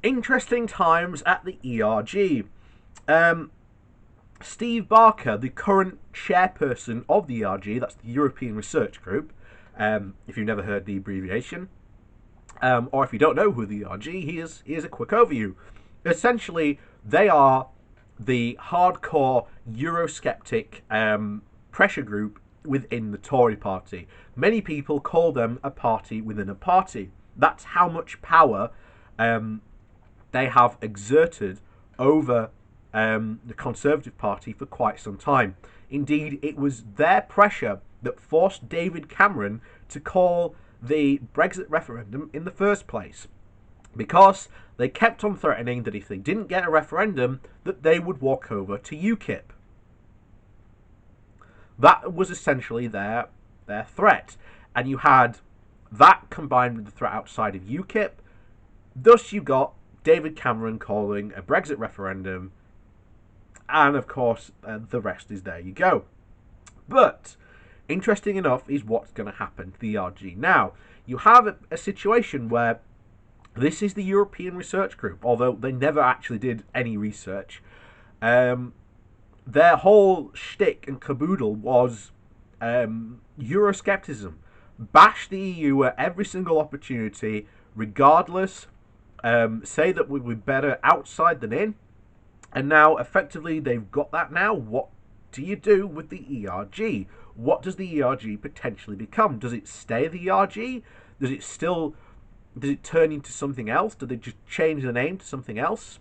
Interesting times at the ERG. Steve Barker, the current chairperson of the ERG, that's the European Research Group, if you've never heard the abbreviation, or if you don't know who the ERG, here's a quick overview. Essentially, they are the hardcore Eurosceptic pressure group within the Tory party. Many people call them a party within a party. That's how much power they have exerted over the Conservative Party for quite some time. Indeed, it was their pressure that forced David Cameron to call the Brexit referendum in the first place, because they kept on threatening that if they didn't get a referendum, that they would walk over to UKIP. That was essentially their threat, and you had that combined with the threat outside of UKIP. Thus, you got David Cameron calling a Brexit referendum, and of course, the rest is there you go. But interesting enough is what's going to happen to the ERG now. You have a situation where this is the European Research Group, although they never actually did any research. Their whole shtick and caboodle was Euroscepticism. Bash the EU at every single opportunity, regardless. Say that we're better outside than in. And now, effectively, they've got that now. What do you do with the ERG? What does the ERG potentially become? Does it stay the ERG? Does it turn into something else? Do they just change the name to something else?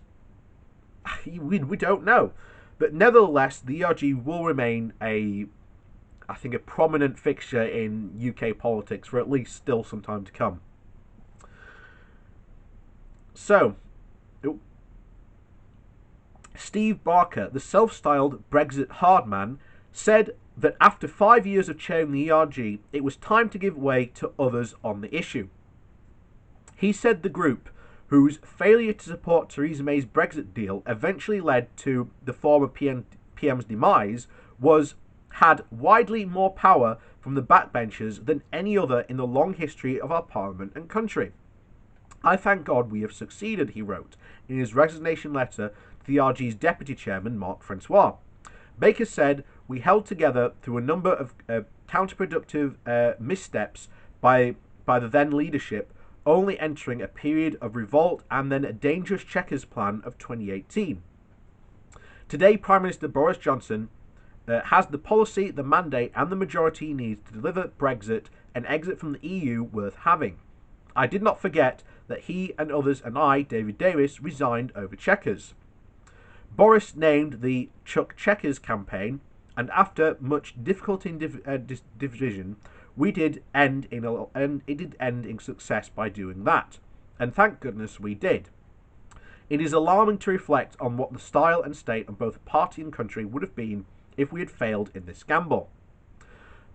We don't know. But nevertheless, the ERG will remain I think a prominent fixture in UK politics for at least still some time to come. So, Steve Barker, the self-styled Brexit hardman, said that after 5 years of chairing the ERG, it was time to give way to others on the issue. He said the group, whose failure to support Theresa May's Brexit deal eventually led to the former PM's demise, had widely more power from the backbenchers than any other in the long history of our parliament and country. I thank God we have succeeded, he wrote in his resignation letter to the ERG's deputy chairman, Marc Francois. Baker said, "We held together through a number of counterproductive missteps by the then leadership, only entering a period of revolt and then a dangerous checkers plan of 2018. Today, Prime Minister Boris Johnson has the policy, the mandate and the majority he needs to deliver Brexit, an exit from the EU worth having. I did not forget that he and others and I, David Davis, resigned over Chequers. Boris named the Chuck Chequers campaign, and after much difficulty and division, it did end in success by doing that. And thank goodness we did. It is alarming to reflect on what the style and state of both party and country would have been if we had failed in this gamble."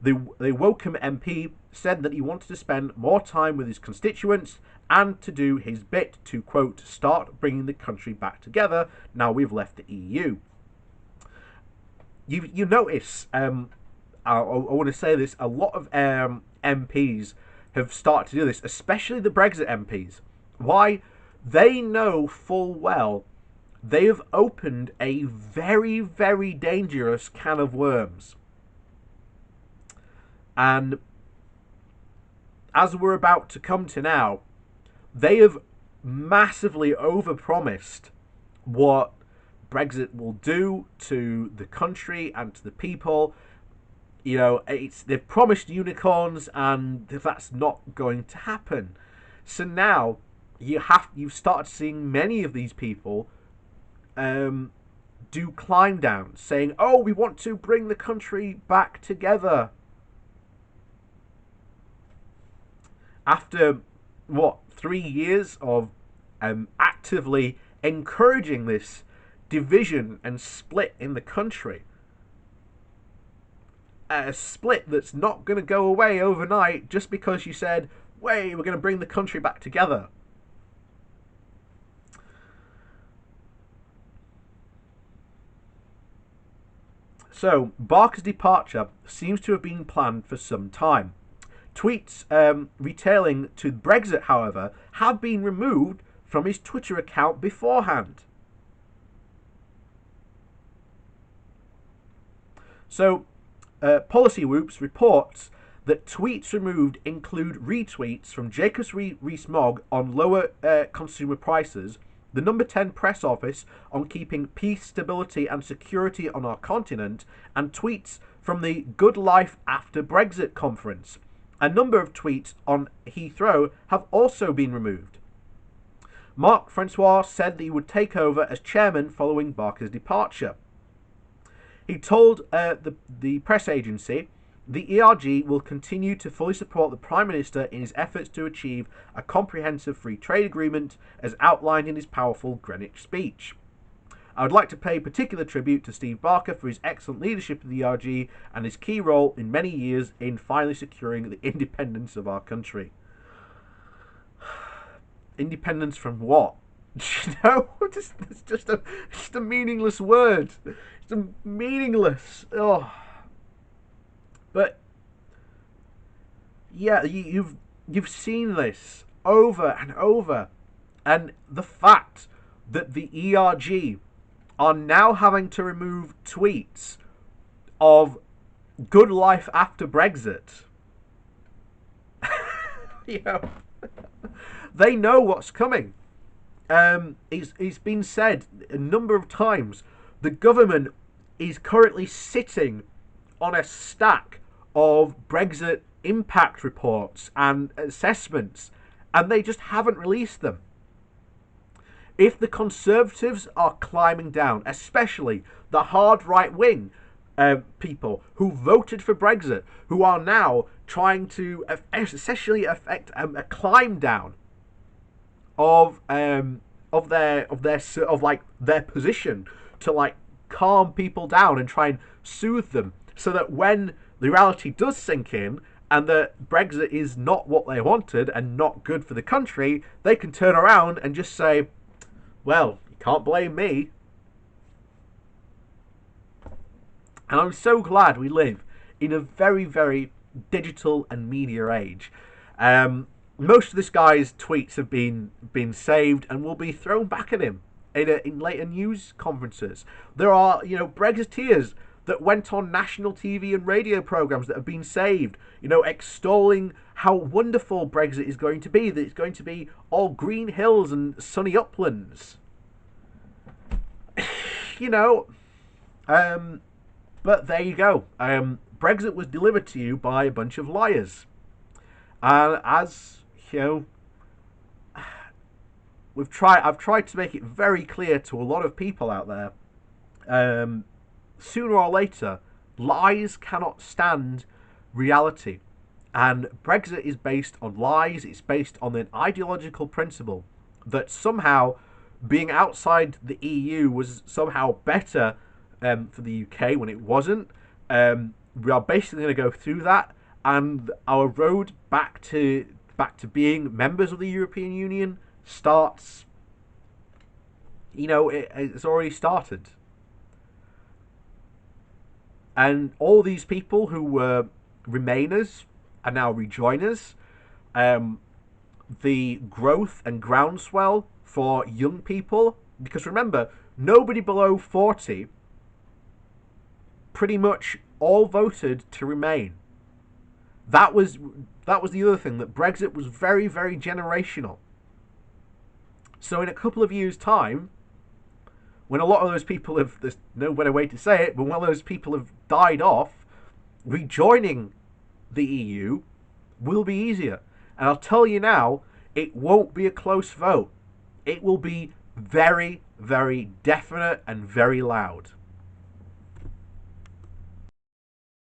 The Woking MP said that he wanted to spend more time with his constituents and to do his bit to, quote, start bringing the country back together now we've left the EU. You notice, I want to say this, a lot of MPs have started to do this, especially the Brexit MPs. Why? They know full well they have opened a very, very dangerous can of worms. And as we're about to come to now, they have massively overpromised what Brexit will do to the country and to the people. You know, they've promised unicorns, and that's not going to happen. So now you've started seeing many of these people do climb down, saying, "Oh, we want to bring the country back together." After 3 years of actively encouraging this division and split in the country, a split that's not going to go away overnight just because you said, "Wait, we're going to bring the country back together." So, Barker's departure seems to have been planned for some time. Tweets retailing to Brexit, however, have been removed from his Twitter account beforehand. So, Policy Whoops reports that tweets removed include retweets from Jacobs Rees-Mogg on lower consumer prices, the number 10 press office on keeping peace, stability and security on our continent, and tweets from the Good Life After Brexit conference. A number of tweets on Heathrow have also been removed. Marc Francois said that he would take over as chairman following Barker's departure. He told the press agency, the ERG will continue to fully support the Prime Minister in his efforts to achieve a comprehensive free trade agreement as outlined in his powerful Greenwich speech. I would like to pay particular tribute to Steve Barker for his excellent leadership of the ERG and his key role in many years in finally securing the independence of our country. Independence from what? You know, it's just a meaningless word. It's a meaningless. Oh. But yeah, you've seen this over and over, and the fact that the ERG are now having to remove tweets of Good Life After Brexit. You know, they know what's coming. It's been said a number of times, the government is currently sitting on a stack of Brexit impact reports and assessments, and they just haven't released them. If the Conservatives are climbing down, especially the hard right-wing people who voted for Brexit, who are now trying to essentially affect a climb down of their position to like calm people down and try and soothe them, so that when the reality does sink in and that Brexit is not what they wanted and not good for the country, they can turn around and just say, well, you can't blame me. And I'm so glad we live in a very, very digital and media age. Most of this guy's tweets have been saved and will be thrown back at him in later news conferences. There are, Brexiteers that went on national TV and radio programs that have been saved, extolling how wonderful Brexit is going to be, that it's going to be all green hills and sunny uplands. But there you go. Brexit was delivered to you by a bunch of liars. And as, I've tried to make it very clear to a lot of people out there, sooner or later, lies cannot stand reality. And Brexit is based on lies. It's based on an ideological principle that somehow being outside the EU was somehow better for the UK when it wasn't. We are basically going to go through that, and our road back to being members of the European Union starts. It's already started. And all these people who were Remainers are now Rejoiners. The growth and groundswell for young people, because remember, nobody below 40 pretty much all voted to remain. That was the other thing, that Brexit was very, very generational. So in a couple of years' time, when a lot of those people have, there's no better way to say it, but when those people have died off, rejoining the EU will be easier. And I'll tell you now, it won't be a close vote. It will be very, very definite and very loud.